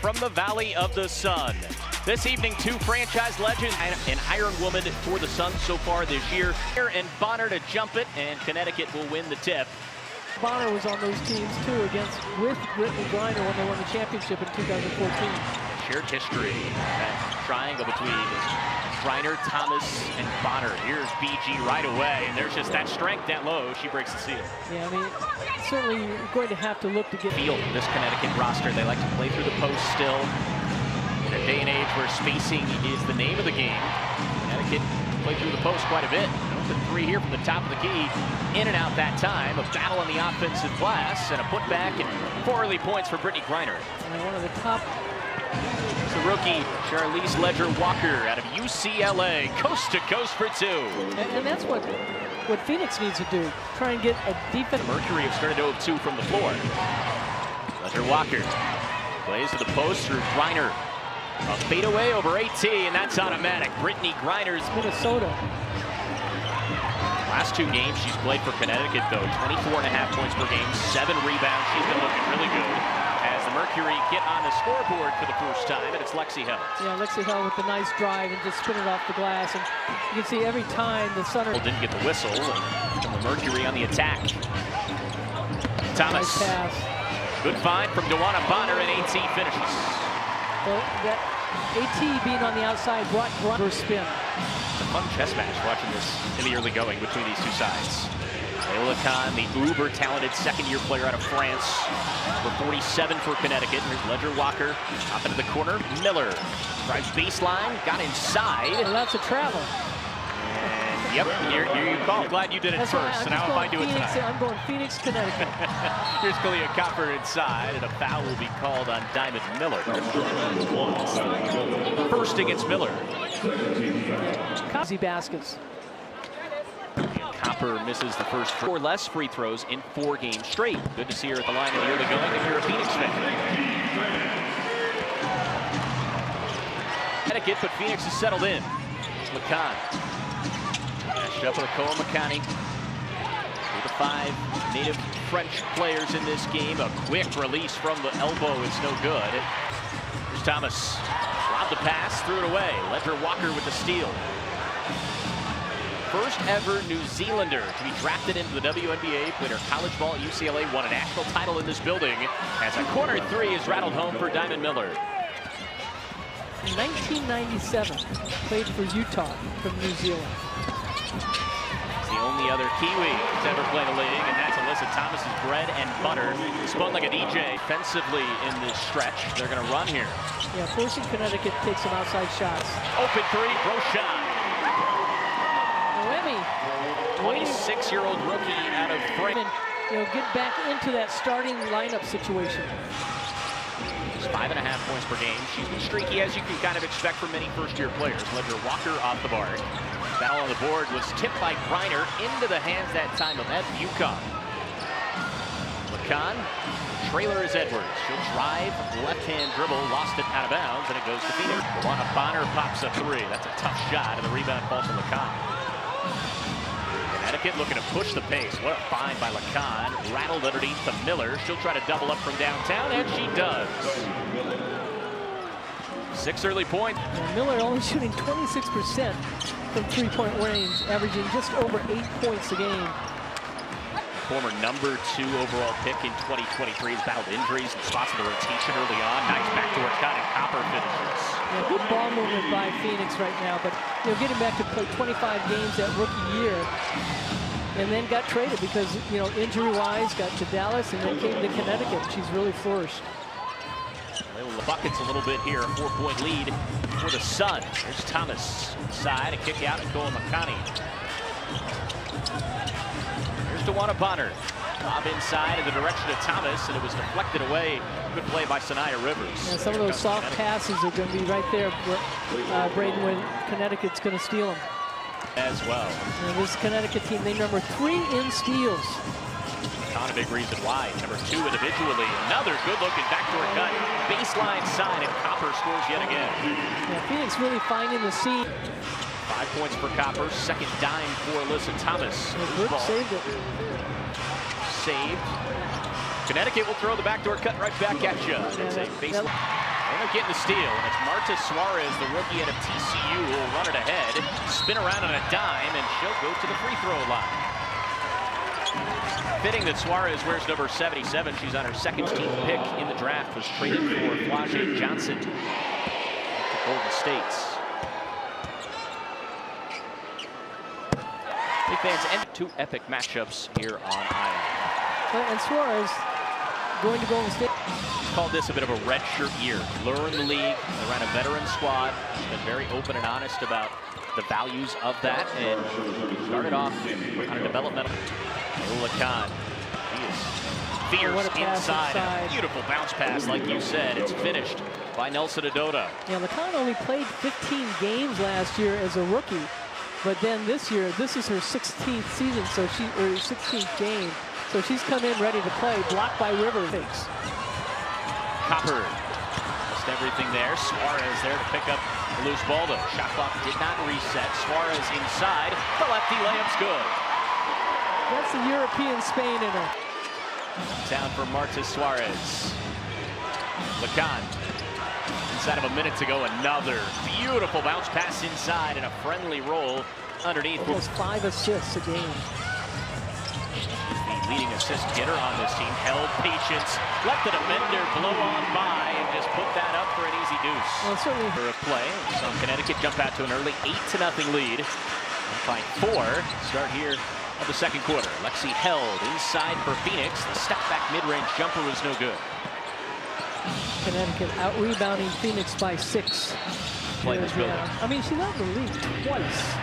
from the Valley of the Sun. This evening, two franchise legends, an Iron Woman for the Suns so far this year, and Bonner to jump it, and Connecticut will win the tip. Bonner was on those teams too with Brittany Griner when they won the championship in 2014. Shared history, that triangle between Griner, Thomas, and Bonner. Here's BG right away, and there's just that strength down low. She breaks the seal. Yeah, I mean, certainly you're going to have to look to get field this Connecticut roster. They like to play through the post still. In a day and age where spacing is the name of the game, Connecticut play through the post quite a bit. Open three here from the top of the key. In and out that time. A battle on the offensive glass and a putback and 4 early points for Brittany Griner. And one of the top. It's the rookie Charlize Ledger-Walker out of UCLA, coast to coast for 2. And that's what Phoenix needs to do. Try and get a defense. Mercury have started 0-2 from the floor. Ledger-Walker plays to the post through Griner. A fadeaway over AT, and that's automatic. Brittany Griner's Minnesota. Last 2 games she's played for Connecticut, though. 24.5 points per game, 7 rebounds. She's been looking really good. As the Mercury get on the scoreboard for the first time, and it's Lexi Held. Yeah, Lexi Held with the nice drive and just spin it off the glass. And you can see every time the Suns didn't get the whistle, and the Mercury on the attack. Thomas. Nice pass. Good find from Dewana Bonner, and AT finishes. Well, that AT being on the outside brought Griner spin. It's a fun chess match watching this in the early going between these two sides. Layla Khan, the uber-talented second-year player out of France. For 47 for Connecticut. Here's Ledger-Walker up into the corner. Miller drives baseline, got inside. Well, that's a travel. And yep, here you call. Glad you did it first. So now if I do it tonight. I'm going Phoenix, Connecticut. Here's Kalia Copper inside, and a foul will be called on Diamond Miller. First against Miller. Easy baskets. Copper misses the first 4 less free throws in 4 games straight. Good to see her at the line in the early going if you're a Phoenix fan. Connecticut, but Phoenix is settled in. It's McCann. Matched up with Cole McCanney. 5 native French players in this game. A quick release from the elbow is no good. Here's Thomas. Lobbed the pass, threw it away. Ledger-Walker with the steal. First ever New Zealander to be drafted into the WNBA, played her college ball at UCLA, won a national title in this building, as a corner 3 is rattled home for Diamond Miller. In 1997, played for Utah from New Zealand. The only other Kiwi who's ever played a league, and that's Alyssa Thomas's bread and butter. Spun like a DJ defensively in this stretch. They're going to run here. Yeah, forcing Connecticut to take some outside shots. Open 3, Brochan. Noemi. 26-year-old rookie out of France. Get back into that starting lineup situation. 5.5 points per game. She's been streaky, as you can kind of expect from many first-year players. Ledger-Walker off the mark. Foul on the board was tipped by Griner into the hands that time of Ed Buchan. McCann, trailer is Edwards. She'll drive, left-hand dribble, lost it out of bounds, and it goes to Phoenix. Dewana Bonner pops a 3. That's a tough shot, and the rebound falls to McCann. Connecticut looking to push the pace. What a find by LeCon. Rattled underneath to Miller. She'll try to double up from downtown, and she does. 6 early points. Miller only shooting 26% from three-point range, averaging just over 8 points a game. Former number 2 overall pick in 2023 has battled injuries and spots in the rotation early on. Nice backdoor cut, and Copper finishes. Yeah, good ball movement by Phoenix right now, but getting back to play 25 games that rookie year, and then got traded because injury-wise, got to Dallas and then came to Connecticut. She's really flourished. The buckets a little bit here, a 4-point lead for the Sun. There's Thomas inside, a kick out, and Cole McCanney. Here's Dewana Bonner. Lob inside in the direction of Thomas, and it was deflected away. Good play by Sanaya Rivers. Yeah, some of those soft passes are going to be right there, Braden, when Connecticut's going to steal them. As well. And this Connecticut team, they number 3 in steals. Not a big reason why. Number 2 individually. Another good-looking backdoor cut. Baseline side, and Copper scores yet again. Yeah, Phoenix really finding the seam. 5 points for Copper. Second dime for Alyssa Thomas. Good, saved it. Saved. Connecticut will throw the backdoor cut right back at you. It's a baseline. And they're getting the steal, and it's Marta Suarez, the rookie out of TCU, who will run it ahead, spin around on a dime, and she'll go to the free throw line. Fitting that Suarez wears number 77. She's on her second team pick in the draft, was traded for Flau'jae Johnson to Golden State. Big fans end two epic matchups here on Ion. And Suarez going to Golden State. Called this a bit of a redshirt year. Learn the league. They ran a veteran squad. Been very open and honest about the values of that, and started off on a developmental. Lacan, he is fierce inside. Beautiful bounce pass, like you said. It's finished by Nelson Adota. Yeah, Lacan only played 15 games last year as a rookie, but then this year, this is her 16th season, so her 16th game. So she's come in ready to play. Blocked by River. Fakes. Copper, just everything there. Suarez there to pick up the loose ball. The shot clock did not reset. Suarez inside. The lefty layup's good. That's the European Spain in her. Down for Marta Suarez. Lacan. Inside of a minute to go, another beautiful bounce pass inside and a friendly roll underneath. Almost 5 assists a game. The leading assist getter on this team. Held patience. Let the defender blow on by and just put that up for an easy deuce. Well, certainly. For a play. Saw Connecticut jump out to an early 8-0 lead. By 4. Start here of the second quarter. Lexi held inside for Phoenix. The step back mid-range jumper was no good. Connecticut out-rebounding Phoenix by 6. Play this building. I mean, she led the league twice.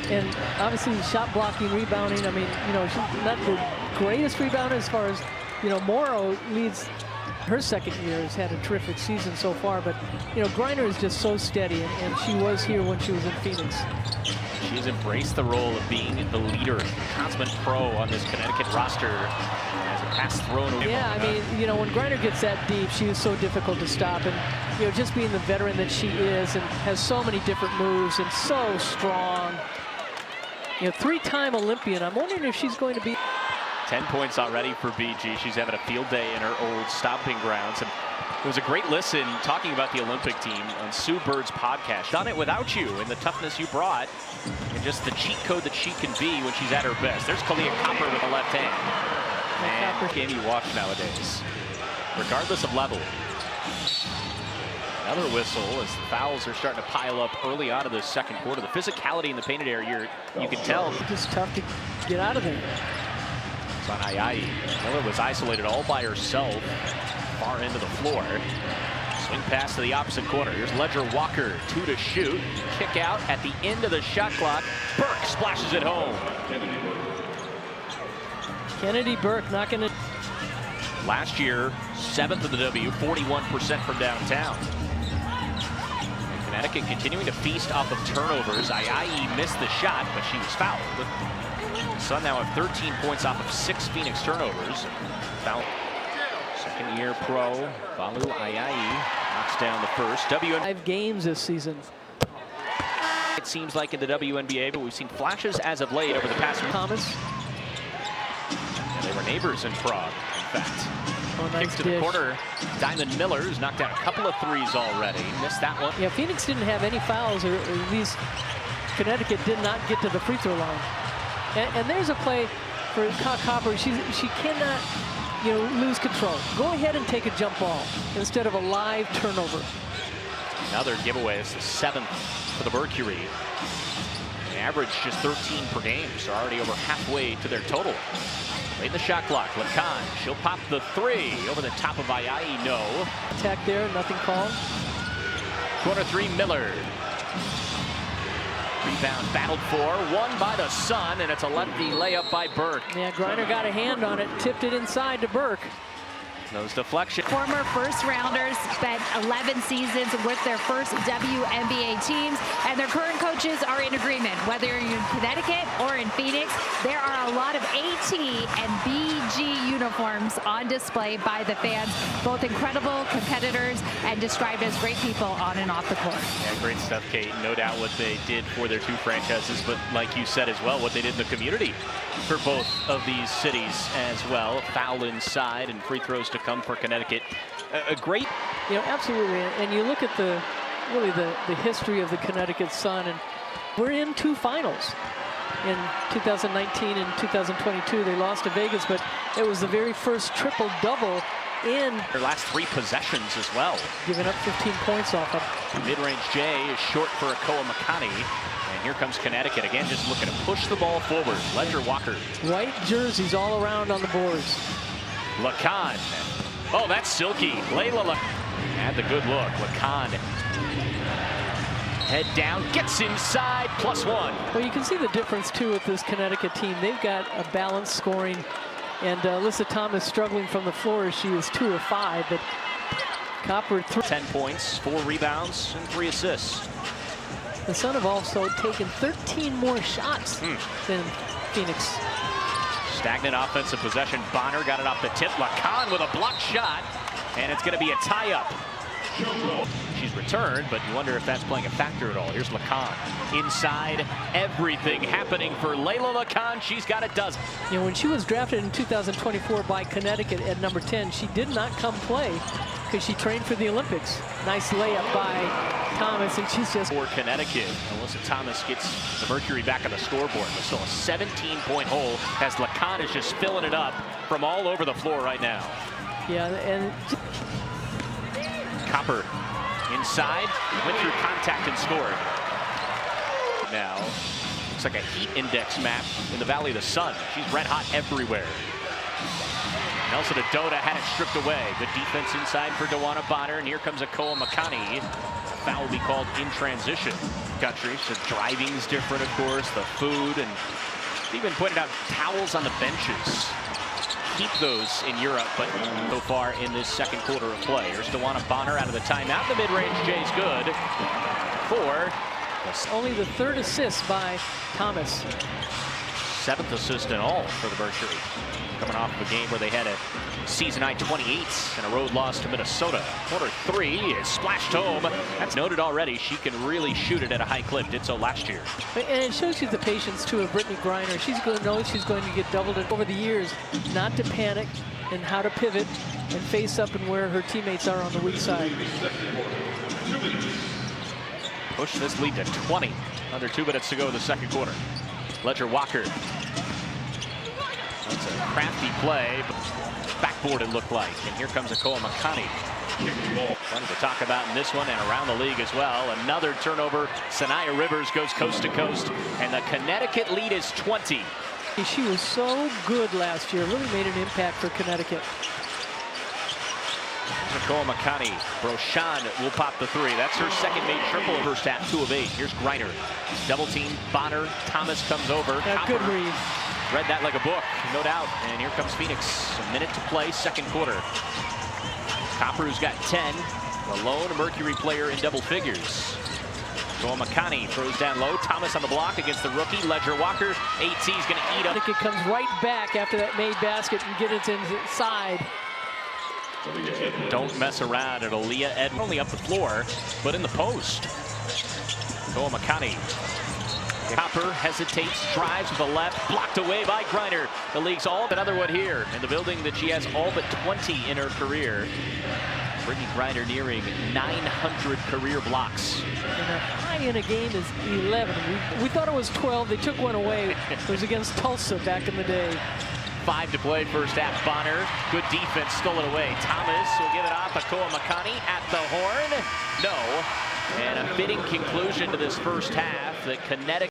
And obviously shot blocking, rebounding. I mean, you know, she's not the greatest rebounder as far as, you know, Morrow leads her second year, has had a terrific season so far. But, you know, Griner is just so steady, and she was here when she was in Phoenix. She's embraced the role of being the leader, consummate pro on this Connecticut roster. As a pass thrown away. Yeah, I mean, you know, when Griner gets that deep, she is so difficult to stop. And, you know, just being the veteran that she is and has so many different moves and so strong. You know, 3-time Olympian. I'm wondering if she's going to be 10 points already for BG. She's having a field day in her old stomping grounds. And it was a great listen talking about the Olympic team on Sue Bird's podcast. Done it without you and the toughness you brought and just the cheat code that she can be when she's at her best. There's Kalia Copper with the left hand. And game you watch nowadays, regardless of level. Another whistle as the fouls are starting to pile up early on in the second quarter. The physicality in the painted area, you can tell. It's just tough to get out of there. It's on Ayai. Miller was isolated all by herself, far into the floor. Swing pass to the opposite corner. Here's Ledger Walker, 2 to shoot. Kick out at the end of the shot clock. Burke splashes it home. Kennedy Burke knocking it. Last year, 7th of the W, 41% from downtown. And Connecticut continuing to feast off of turnovers. Ayai missed the shot, but she was fouled. Sun now have 13 points off of 6 Phoenix turnovers. Foul. Second-year pro, Balu Ayai knocks down the first. 5 games this season. It seems like in the WNBA, but we've seen flashes as of late over the past. Thomas. And they were neighbors in Prague, in fact. Oh, nice kick to the corner. Diamond Miller, who's knocked down a couple of threes already. Missed that one. Yeah, Phoenix didn't have any fouls, or at least Connecticut did not get to the free throw line. And there's a play for Copper. She cannot, you know, lose control. Go ahead and take a jump ball instead of a live turnover. Another giveaway. It's the 7th for the Mercury. They average just 13 per game, so already over halfway to their total. Late in the shot clock, Lacan, she'll pop the 3 over the top of Ayai, no. Attack there, nothing called. Corner 3, Miller. Rebound battled for, won by the Sun, and it's a lefty layup by Burke. Yeah, Griner got a hand on it, tipped it inside to Burke. Those deflections. Former first-rounders spent 11 seasons with their first WNBA teams, and their current coaches are in agreement. Whether you're in Connecticut or in Phoenix, there are a lot of AT and BG uniforms on display by the fans. Both incredible competitors and described as great people on and off the court. Yeah, great stuff, Kate. No doubt what they did for their 2 franchises, but like you said as well, what they did in the community for both of these cities as well. Foul inside and free throws to come for Connecticut. A great. You know, absolutely. And you look at the history of the Connecticut Sun, and we're in 2 finals. In 2019 and 2022, they lost to Vegas, but it was the very first triple-double in Their last 3 possessions as well. giving up 15 points off of. Mid-range J is short for Akoa Makani. And here comes Connecticut again, just looking to push the ball forward. Ledger Walker. White jerseys all around on the boards. Lacan. Oh, that's silky. Layla had the good look. Lacan. Head down, gets inside, +1. Well, you can see the difference, too, with this Connecticut team. They've got a balanced scoring, and Alyssa Thomas struggling from the floor. She is 2 of 5, but Copper 10 points, 4 rebounds, and 3 assists. The Sun have also taken 13 more shots than Phoenix. Stagnant offensive possession. Bonner got it off the tip. Lacan with a blocked shot, and it's going to be a tie-up. She's returned, but you wonder if that's playing a factor at all. Here's Lacan. Inside, everything happening for Layla Lacan. She's got a dozen. You know, when she was drafted in 2024 by Connecticut at number 10, she did not come play because she trained for the Olympics. Nice layup by Thomas, and she's just... For Connecticut, Alyssa Thomas gets the Mercury back on the scoreboard, but still a 17-point hole as Lacan is just filling it up from all over the floor right now. Yeah, and... Copper inside, went through contact and scored. Now, looks like a heat index map in the Valley of the Sun. She's red hot everywhere. Nelson Adota had it stripped away. Good defense inside for Dawana Bonner, and here comes Akoa Makani. Foul will be called in transition. Country, so driving's different, of course, the food, and even pointed out towels on the benches. Keep those in Europe, but so far in this second quarter of play. Here's Dawana Bonner out of the timeout. The mid-range Jay's good for only the 3rd assist by Thomas. 7th assist in all for the Mercury. Coming off of a game where they had a season-high 28 and a road loss to Minnesota. Quarter 3 is splashed home. That's noted already. She can really shoot it at a high clip. Did so last year. And it shows you the patience, too, of Brittany Griner. She's going to know she's going to get doubled over the years, not to panic, and how to pivot and face up and where her teammates are on the weak side. Push this lead to 20. Under 2 minutes to go in the second quarter. Ledger Walker. That's a crafty play. Backboard it looked like. And here comes Akoa Makani. Plenty to talk about in this one and around the league as well. Another turnover. Sanaya Rivers goes coast to coast. And the Connecticut lead is 20. She was so good last year. Really made an impact for Connecticut. Akoa Makani. Brochan will pop the 3. That's her second made triple in first half. 2 of 8. Here's Griner. Double team. Bonner. Thomas comes over. Good read. Read that like a book, no doubt. And here comes Phoenix. A minute to play, second quarter. Copper, who's got 10. The lone Mercury player in double figures. Akoa Makani throws down low. Thomas on the block against the rookie. Ledger Walker. AT's going to eat up. It comes right back after that made basket and get it inside. Don't mess around at Aaliyah Ed. Only up the floor, but in the post. Akoa Makani. Copper hesitates, drives with the left, blocked away by Griner. The league's all but another one here in the building that she has all but 20 in her career. Brittany Griner nearing 900 career blocks. And her high in a game is 11. We thought it was 12. They took one away. It was against Tulsa back in the day. 5 to play, first half. Bonner, good defense, stole it away. Thomas will give it off. Akoa Makani at the horn. No. And a fitting conclusion to this first half that Connecticut